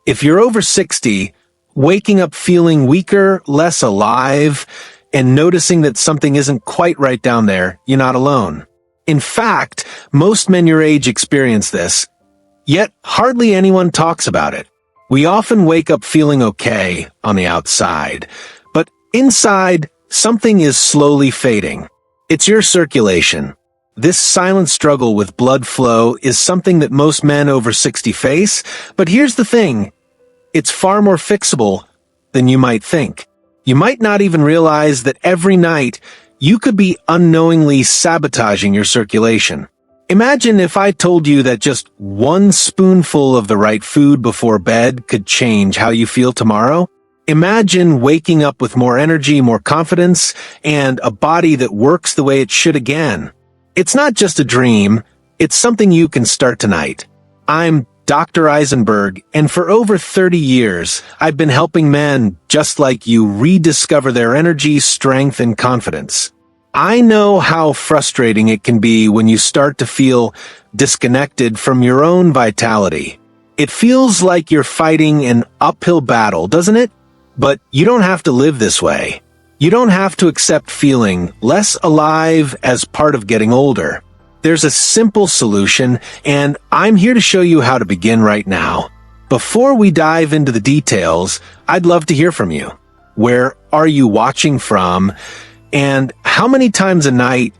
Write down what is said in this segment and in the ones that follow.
If you're over 60, waking up feeling weaker, less alive, and noticing that something isn't quite right down there, you're not alone. In fact, most men your age experience this, yet hardly anyone talks about it. We often wake up feeling okay on the outside, but inside, something is slowly fading. It's your circulation. This silent struggle with blood flow is something that most men over 60 face, but here's the thing. It's far more fixable than you might think. You might not even realize that every night you could be unknowingly sabotaging your circulation. Imagine if I told you that just one spoonful of the right food before bed could change how you feel tomorrow. Imagine waking up with more energy, more confidence, and a body that works the way it should again. It's not just a dream, it's something you can start tonight. I'm Dr. Eisenberg, and for over 30 years, I've been helping men just like you rediscover their energy, strength, and confidence. I know how frustrating it can be when you start to feel disconnected from your own vitality. It feels like you're fighting an uphill battle, doesn't it? But you don't have to live this way. You don't have to accept feeling less alive as part of getting older. There's a simple solution, and I'm here to show you how to begin right now. Before we dive into the details, I'd love to hear from you. Where are you watching from? And how many times a night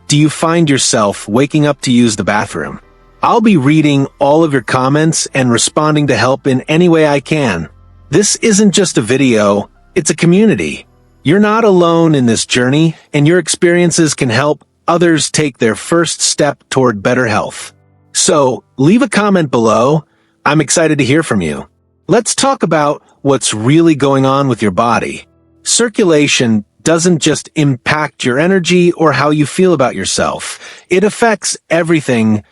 do you find yourself waking up to use the bathroom? I'll be reading all of your comments and responding to help in any way I can. This isn't just a video, it's a community. You're not alone in this journey, and your experiences can help others take their first step toward better health. So, leave a comment below. I'm excited to hear from you. Let's talk about what's really going on with your body. Circulation doesn't just impact your energy or how you feel about yourself. It affects everything: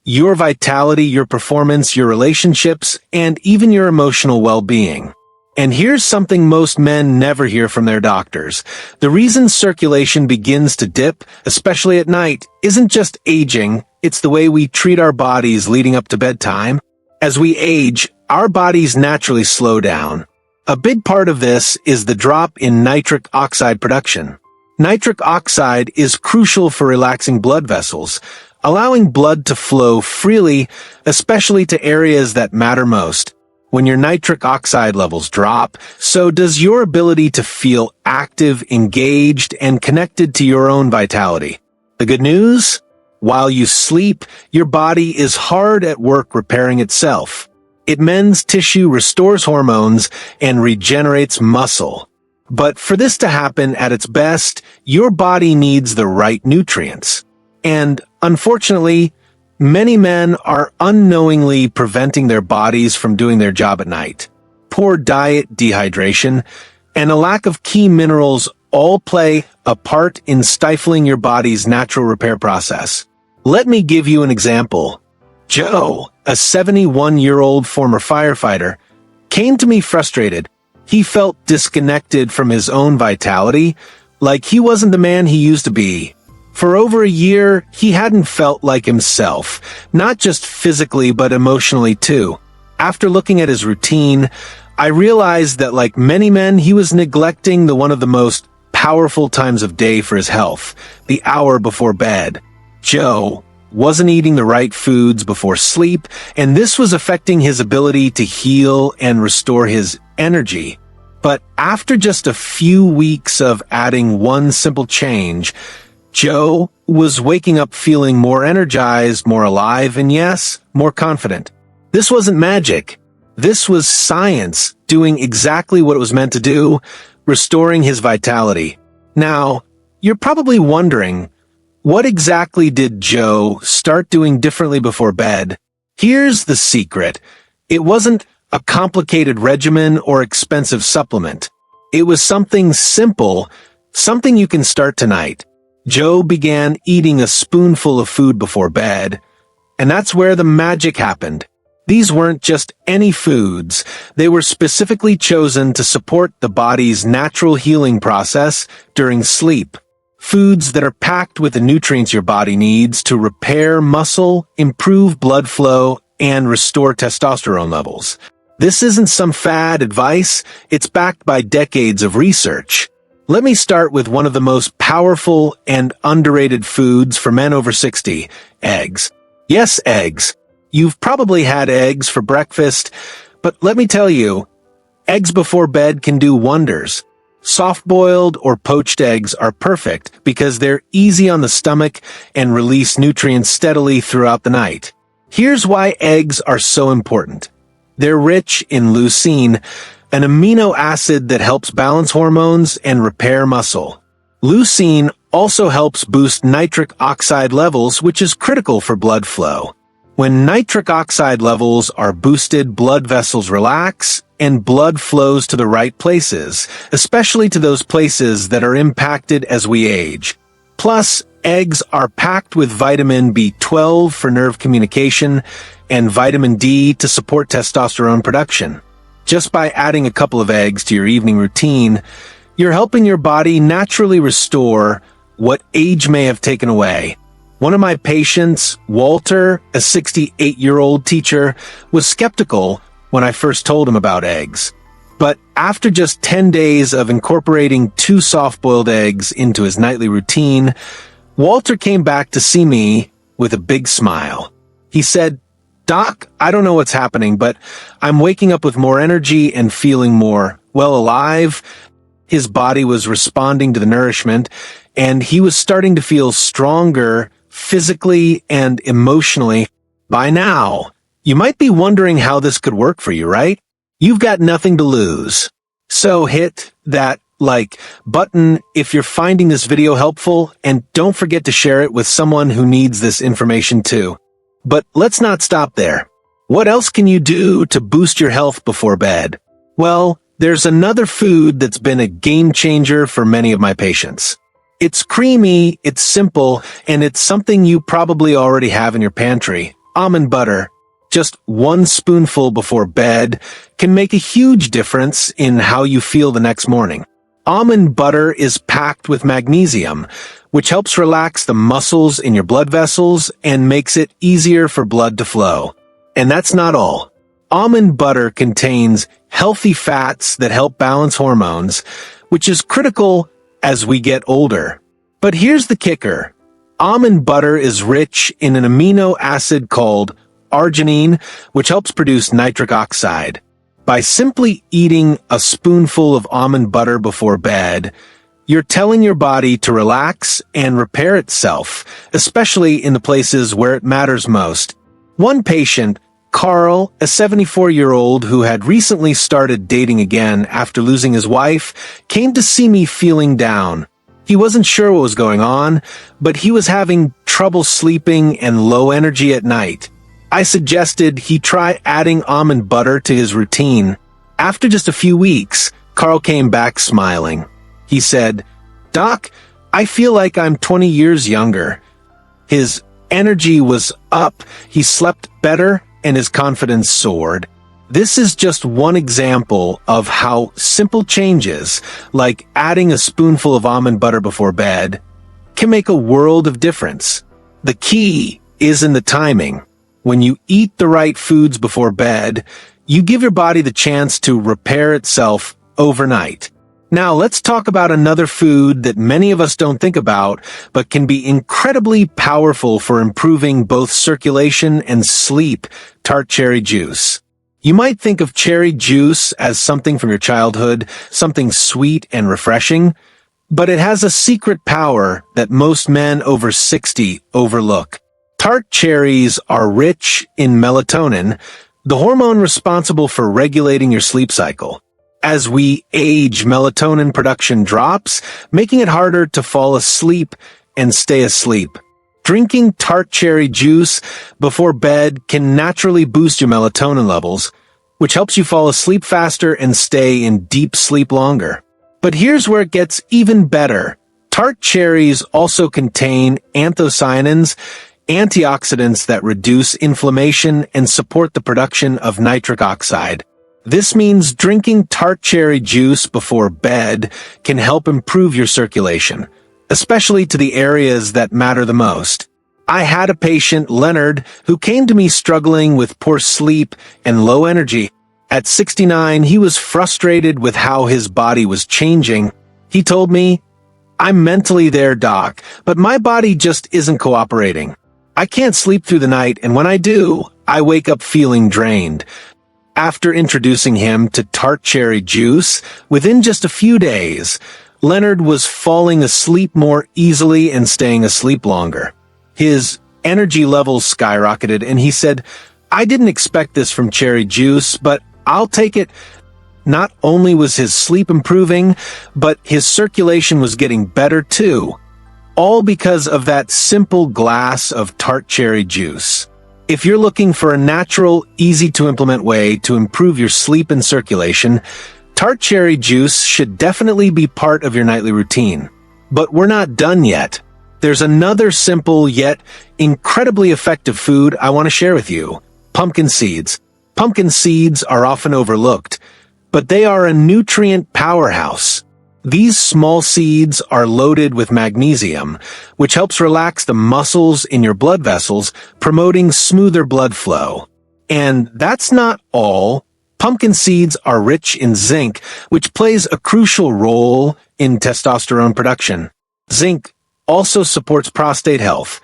your vitality, your performance, your relationships, and even your emotional well-being. And here's something most men never hear from their doctors. The reason circulation begins to dip, especially at night, isn't just aging, it's the way we treat our bodies leading up to bedtime. As we age, our bodies naturally slow down. A big part of this is the drop in nitric oxide production. Nitric oxide is crucial for relaxing blood vessels, allowing blood to flow freely, especially to areas that matter most. When your nitric oxide levels drop, so does your ability to feel active, engaged, and connected to your own vitality. The good news? While you sleep, your body is hard at work repairing itself. It mends tissue, restores hormones, and regenerates muscle. But for this to happen at its best, your body needs the right nutrients. And unfortunately, many men are unknowingly preventing their bodies from doing their job at night. Poor diet, dehydration, and a lack of key minerals all play a part in stifling your body's natural repair process. Let me give you an example. Joe, a 71-year-old former firefighter, came to me frustrated. He felt disconnected from his own vitality, like he wasn't the man he used to be. For over a year, he hadn't felt like himself, not just physically but emotionally too. After looking at his routine, I realized that like many men, he was neglecting one of the most powerful times of day for his health, the hour before bed. Joe wasn't eating the right foods before sleep, and this was affecting his ability to heal and restore his energy. But after just a few weeks of adding one simple change, Joe was waking up feeling more energized, more alive, and yes, more confident. This wasn't magic. This was science doing exactly what it was meant to do, restoring his vitality. Now, you're probably wondering, what exactly did Joe start doing differently before bed? Here's the secret. It wasn't a complicated regimen or expensive supplement. It was something simple, something you can start tonight. Joe began eating a spoonful of food before bed, and that's where the magic happened. These weren't just any foods. They were specifically chosen to support the body's natural healing process during sleep. Foods that are packed with the nutrients your body needs to repair muscle, improve blood flow, and restore testosterone levels. This isn't some fad advice, it's backed by decades of research. Let me start with one of the most powerful and underrated foods for men over 60, eggs. Yes, eggs. You've probably had eggs for breakfast, but let me tell you, eggs before bed can do wonders. Soft-boiled or poached eggs are perfect because they're easy on the stomach and release nutrients steadily throughout the night. Here's why eggs are so important. They're rich in leucine, an amino acid that helps balance hormones and repair muscle. Leucine also helps boost nitric oxide levels, which is critical for blood flow. When nitric oxide levels are boosted, blood vessels relax and blood flows to the right places, especially to those places that are impacted as we age. Plus, eggs are packed with vitamin B12 for nerve communication and vitamin D to support testosterone production. Just by adding a couple of eggs to your evening routine, you're helping your body naturally restore what age may have taken away. One of my patients, Walter, a 68-year-old teacher, was skeptical when I first told him about eggs. But after just 10 days of incorporating 2 soft-boiled eggs into his nightly routine, Walter came back to see me with a big smile. He said, "Doc, I don't know what's happening, but I'm waking up with more energy and feeling more, well, alive." His body was responding to the nourishment, and he was starting to feel stronger physically and emotionally. By now, you might be wondering how this could work for you, right? You've got nothing to lose. So hit that like button if you're finding this video helpful, and don't forget to share it with someone who needs this information too. But let's not stop there. What else can you do to boost your health before bed? Well, there's another food that's been a game changer for many of my patients. It's creamy, it's simple, and it's something you probably already have in your pantry. Almond butter. Just 1 spoonful before bed can make a huge difference in how you feel the next morning. Almond butter is packed with magnesium, which helps relax the muscles in your blood vessels and makes it easier for blood to flow. And that's not all. Almond butter contains healthy fats that help balance hormones, which is critical as we get older. But here's the kicker. Almond butter is rich in an amino acid called arginine, which helps produce nitric oxide. By simply eating a spoonful of almond butter before bed, you're telling your body to relax and repair itself, especially in the places where it matters most. One patient, Carl, a 74-year-old who had recently started dating again after losing his wife, came to see me feeling down. He wasn't sure what was going on, but he was having trouble sleeping and low energy at night. I suggested he try adding almond butter to his routine. After just a few weeks, Carl came back smiling. He said, "Doc, I feel like I'm 20 years younger." His energy was up, he slept better, and his confidence soared. This is just one example of how simple changes, like adding a spoonful of almond butter before bed, can make a world of difference. The key is in the timing. When you eat the right foods before bed, you give your body the chance to repair itself overnight. Now let's talk about another food that many of us don't think about, but can be incredibly powerful for improving both circulation and sleep: tart cherry juice. You might think of cherry juice as something from your childhood, something sweet and refreshing, but it has a secret power that most men over 60 overlook. Tart cherries are rich in melatonin, the hormone responsible for regulating your sleep cycle. As we age, melatonin production drops, making it harder to fall asleep and stay asleep. Drinking tart cherry juice before bed can naturally boost your melatonin levels, which helps you fall asleep faster and stay in deep sleep longer. But here's where it gets even better. Tart cherries also contain anthocyanins, antioxidants that reduce inflammation and support the production of nitric oxide. This means drinking tart cherry juice before bed can help improve your circulation, especially to the areas that matter the most. I had a patient, Leonard, who came to me struggling with poor sleep and low energy. At 69, he was frustrated with how his body was changing. He told me, "I'm mentally there, doc, but my body just isn't cooperating. I can't sleep through the night, and when I do, I wake up feeling drained." After introducing him to tart cherry juice, within just a few days, Leonard was falling asleep more easily and staying asleep longer. His energy levels skyrocketed, and he said, "I didn't expect this from cherry juice, but I'll take it." Not only was his sleep improving, but his circulation was getting better too, all because of that simple glass of tart cherry juice. If you're looking for a natural, easy-to-implement way to improve your sleep and circulation, tart cherry juice should definitely be part of your nightly routine. But we're not done yet. There's another simple yet incredibly effective food I want to share with you: pumpkin seeds. Pumpkin seeds are often overlooked, but they are a nutrient powerhouse. These small seeds are loaded with magnesium, which helps relax the muscles in your blood vessels, promoting smoother blood flow. And that's not all. Pumpkin seeds are rich in zinc, which plays a crucial role in testosterone production. Zinc also supports prostate health,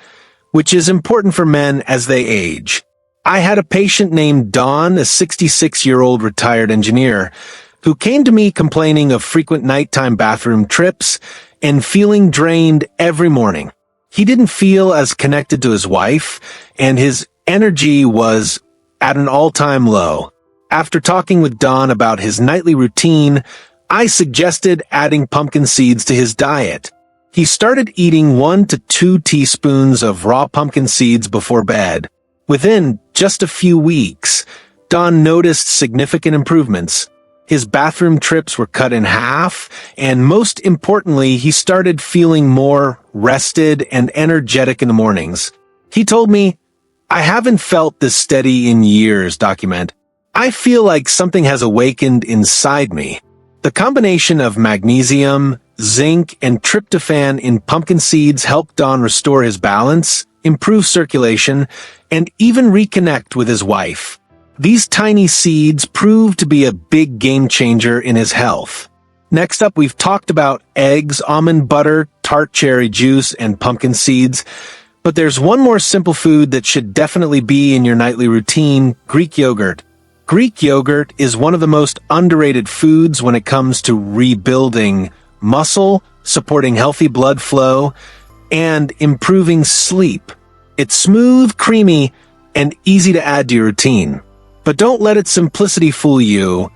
which is important for men as they age. I had a patient named Don, a 66-year-old retired engineer, who came to me complaining of frequent nighttime bathroom trips and feeling drained every morning. He didn't feel as connected to his wife, and his energy was at an all-time low. After talking with Don about his nightly routine, I suggested adding pumpkin seeds to his diet. He started eating 1 to 2 teaspoons of raw pumpkin seeds before bed. Within just a few weeks, Don noticed significant improvements. His bathroom trips were cut in half, and most importantly, he started feeling more rested and energetic in the mornings. He told me, "I haven't felt this steady in years," document. "I feel like something has awakened inside me." The combination of magnesium, zinc, and tryptophan in pumpkin seeds helped Don restore his balance, improve circulation, and even reconnect with his wife. These tiny seeds proved to be a big game changer in his health. Next up, we've talked about eggs, almond butter, tart cherry juice, and pumpkin seeds. But there's one more simple food that should definitely be in your nightly routine: Greek yogurt. Greek yogurt is one of the most underrated foods when it comes to rebuilding muscle, supporting healthy blood flow, and improving sleep. It's smooth, creamy, and easy to add to your routine. But don't let its simplicity fool you.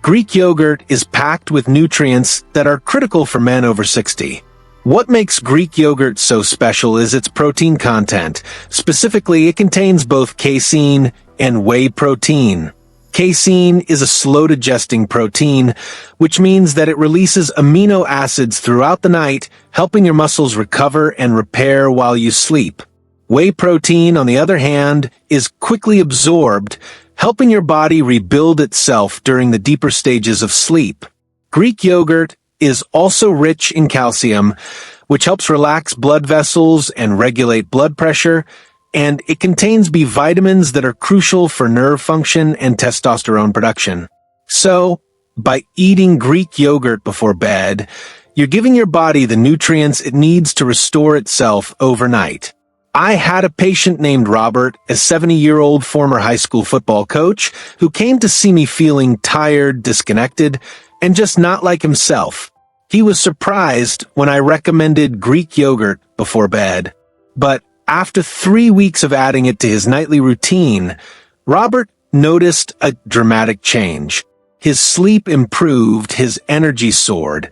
Greek yogurt is packed with nutrients that are critical for men over 60. What makes Greek yogurt so special is its protein content. Specifically, it contains both casein and whey protein. Casein is a slow-digesting protein, which means that it releases amino acids throughout the night, helping your muscles recover and repair while you sleep. Whey protein, on the other hand, is quickly absorbed, helping your body rebuild itself during the deeper stages of sleep. Greek yogurt is also rich in calcium, which helps relax blood vessels and regulate blood pressure, and it contains B vitamins that are crucial for nerve function and testosterone production. So, by eating Greek yogurt before bed, you're giving your body the nutrients it needs to restore itself overnight. I had a patient named Robert, a 70-year-old former high school football coach, who came to see me feeling tired, disconnected, and just not like himself. He was surprised when I recommended Greek yogurt before bed. But after 3 weeks of adding it to his nightly routine, Robert noticed a dramatic change. His sleep improved, his energy soared,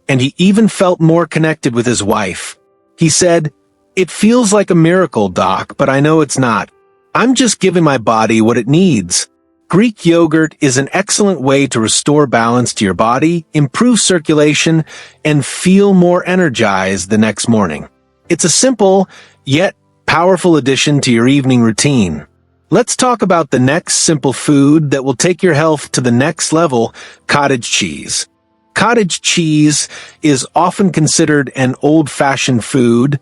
and he even felt more connected with his wife. He said, "It feels like a miracle, Doc, but I know it's not. I'm just giving my body what it needs." Greek yogurt is an excellent way to restore balance to your body, improve circulation, and feel more energized the next morning. It's a simple, yet powerful addition to your evening routine. Let's talk about the next simple food that will take your health to the next level: cottage cheese. Cottage cheese is often considered an old-fashioned food,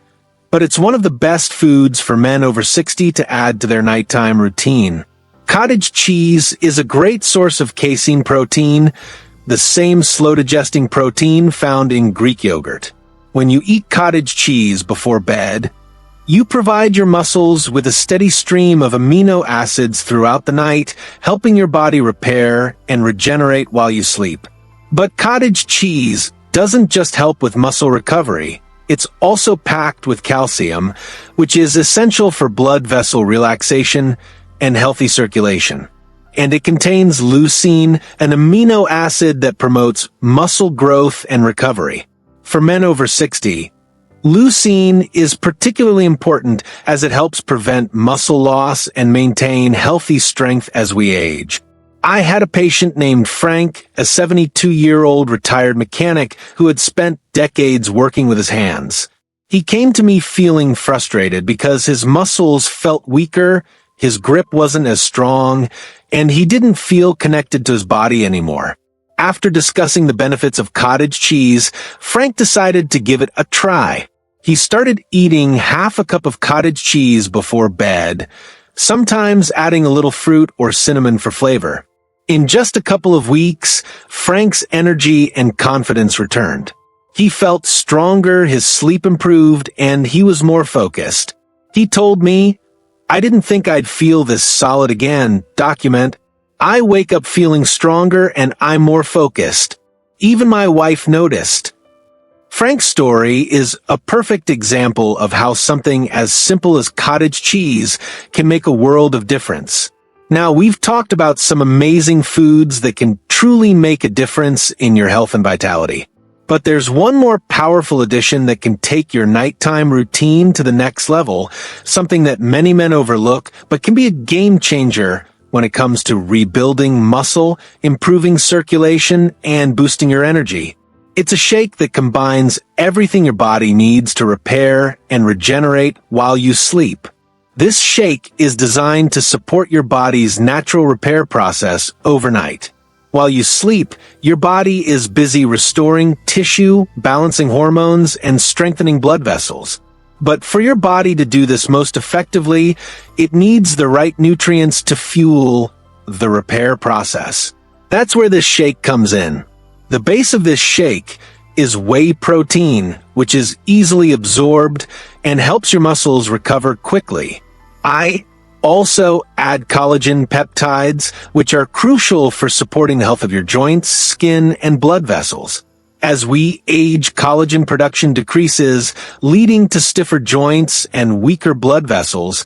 but it's one of the best foods for men over 60 to add to their nighttime routine. Cottage cheese is a great source of casein protein, the same slow-digesting protein found in Greek yogurt. When you eat cottage cheese before bed, you provide your muscles with a steady stream of amino acids throughout the night, helping your body repair and regenerate while you sleep. But cottage cheese doesn't just help with muscle recovery. It's also packed with calcium, which is essential for blood vessel relaxation and healthy circulation. And it contains leucine, an amino acid that promotes muscle growth and recovery. For men over 60, leucine is particularly important as it helps prevent muscle loss and maintain healthy strength as we age. I had a patient named Frank, a 72-year-old retired mechanic who had spent decades working with his hands. He came to me feeling frustrated because his muscles felt weaker, his grip wasn't as strong, and he didn't feel connected to his body anymore. After discussing the benefits of cottage cheese, Frank decided to give it a try. He started eating half a cup of cottage cheese before bed, sometimes adding a little fruit or cinnamon for flavor. In just a couple of weeks, Frank's energy and confidence returned. He felt stronger, his sleep improved, and he was more focused. He told me, "I didn't think I'd feel this solid again." I wake up feeling stronger and I'm more focused. Even my wife noticed. Frank's story is a perfect example of how something as simple as cottage cheese can make a world of difference. Now, we've talked about some amazing foods that can truly make a difference in your health and vitality. But there's one more powerful addition that can take your nighttime routine to the next level, something that many men overlook, but can be a game changer when it comes to rebuilding muscle, improving circulation, and boosting your energy. It's a shake that combines everything your body needs to repair and regenerate while you sleep. This shake is designed to support your body's natural repair process overnight. While you sleep, your body is busy restoring tissue, balancing hormones, and strengthening blood vessels. But for your body to do this most effectively, it needs the right nutrients to fuel the repair process. That's where this shake comes in. The base of this shake is whey protein, which is easily absorbed and helps your muscles recover quickly. I also add collagen peptides, which are crucial for supporting the health of your joints, skin, and blood vessels. As we age, collagen production decreases, leading to stiffer joints and weaker blood vessels.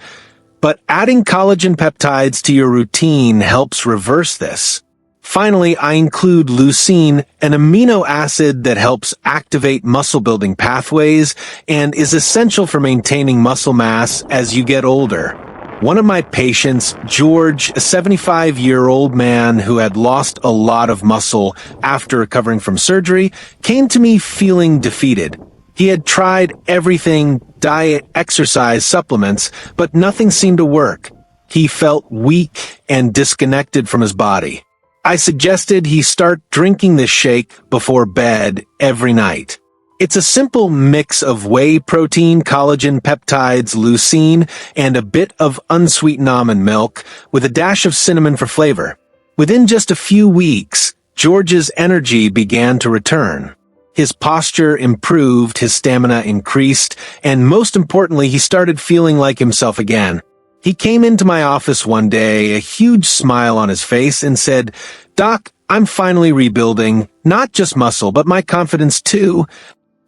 But adding collagen peptides to your routine helps reverse this. Finally, I include leucine, an amino acid that helps activate muscle-building pathways and is essential for maintaining muscle mass as you get older. One of my patients, George, a 75-year-old man who had lost a lot of muscle after recovering from surgery, came to me feeling defeated. He had tried everything, diet, exercise, supplements, but nothing seemed to work. He felt weak and disconnected from his body. I suggested he start drinking this shake before bed every night. It's a simple mix of whey protein, collagen, peptides, leucine, and a bit of unsweetened almond milk with a dash of cinnamon for flavor. Within just a few weeks, George's energy began to return. His posture improved, his stamina increased, and most importantly, he started feeling like himself again. He came into my office one day, a huge smile on his face, and said, "Doc, I'm finally rebuilding, not just muscle, but my confidence too."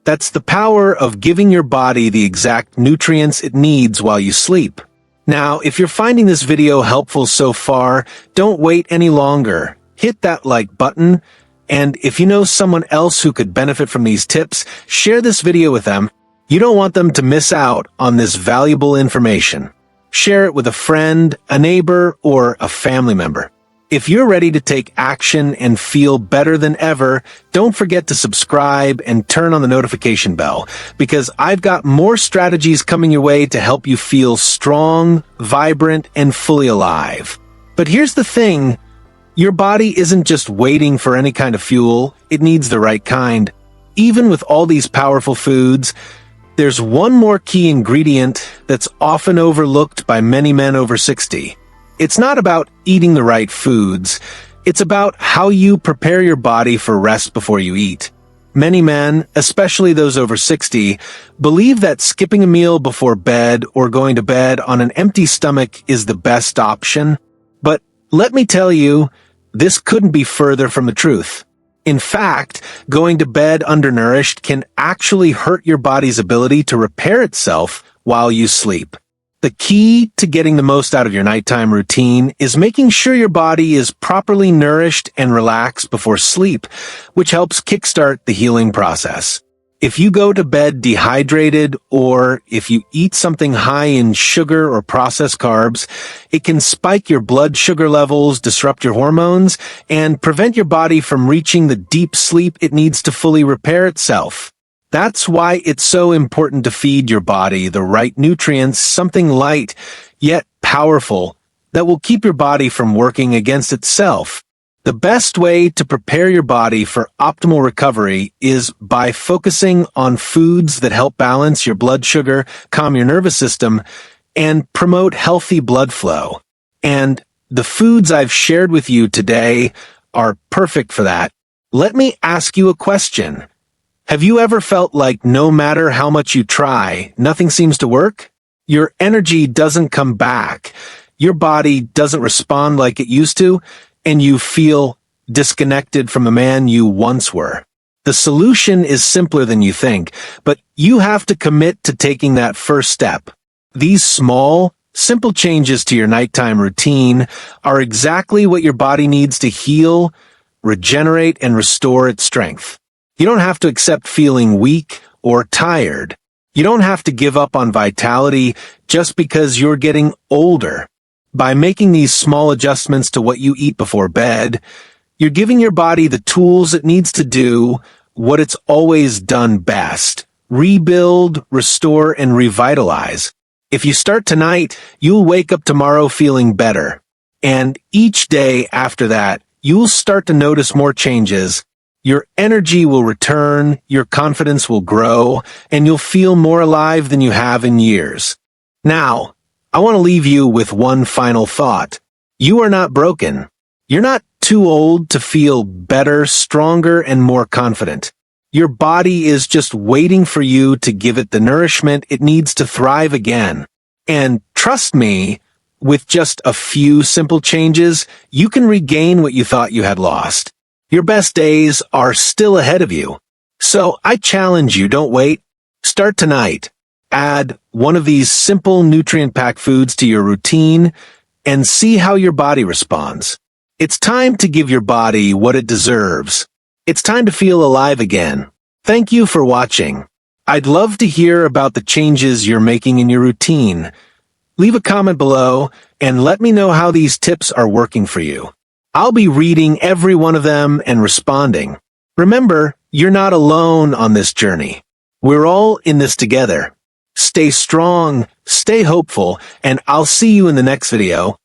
That's the power of giving your body the exact nutrients it needs while you sleep. Now, if you're finding this video helpful so far, don't wait any longer. Hit that like button, and if you know someone else who could benefit from these tips, share this video with them. You don't want them to miss out on this valuable information. Share it with a friend, a neighbor, or a family member. If you're ready to take action and feel better than ever, don't forget to subscribe and turn on the notification bell, because I've got more strategies coming your way to help you feel strong, vibrant, and fully alive. But here's the thing, your body isn't just waiting for any kind of fuel, it needs the right kind. Even with all these powerful foods, there's one more key ingredient that's often overlooked by many men over 60. It's not about eating the right foods. It's about how you prepare your body for rest before you eat. Many men, especially those over 60, believe that skipping a meal before bed or going to bed on an empty stomach is the best option. But let me tell you, this couldn't be further from the truth. In fact, going to bed undernourished can actually hurt your body's ability to repair itself while you sleep. The key to getting the most out of your nighttime routine is making sure your body is properly nourished and relaxed before sleep, which helps kickstart the healing process. If you go to bed dehydrated or if you eat something high in sugar or processed carbs, it can spike your blood sugar levels, disrupt your hormones, and prevent your body from reaching the deep sleep it needs to fully repair itself. That's why it's so important to feed your body the right nutrients, something light, yet powerful, that will keep your body from working against itself. The best way to prepare your body for optimal recovery is by focusing on foods that help balance your blood sugar, calm your nervous system, and promote healthy blood flow. And the foods I've shared with you today are perfect for that. Let me ask you a question. Have you ever felt like no matter how much you try, nothing seems to work? Your energy doesn't come back, your body doesn't respond like it used to, and you feel disconnected from the man you once were. The solution is simpler than you think, but you have to commit to taking that first step. These small, simple changes to your nighttime routine are exactly what your body needs to heal, regenerate, and restore its strength. You don't have to accept feeling weak or tired. You don't have to give up on vitality just because you're getting older. By making these small adjustments to what you eat before bed, you're giving your body the tools it needs to do what it's always done best: rebuild, restore, and revitalize. If you start tonight, you'll wake up tomorrow feeling better. And each day after that, you'll start to notice more changes. Your energy will return, your confidence will grow, and you'll feel more alive than you have in years. Now, I want to leave you with one final thought. You are not broken. You're not too old to feel better, stronger, and more confident. Your body is just waiting for you to give it the nourishment it needs to thrive again. And trust me, with just a few simple changes, you can regain what you thought you had lost. Your best days are still ahead of you. So I challenge you, don't wait. Start tonight. Add one of these simple nutrient-packed foods to your routine and see how your body responds. It's time to give your body what it deserves. It's time to feel alive again. Thank you for watching. I'd love to hear about the changes you're making in your routine. Leave a comment below and let me know how these tips are working for you. I'll be reading every one of them and responding. Remember, you're not alone on this journey. We're all in this together. Stay strong, stay hopeful, and I'll see you in the next video.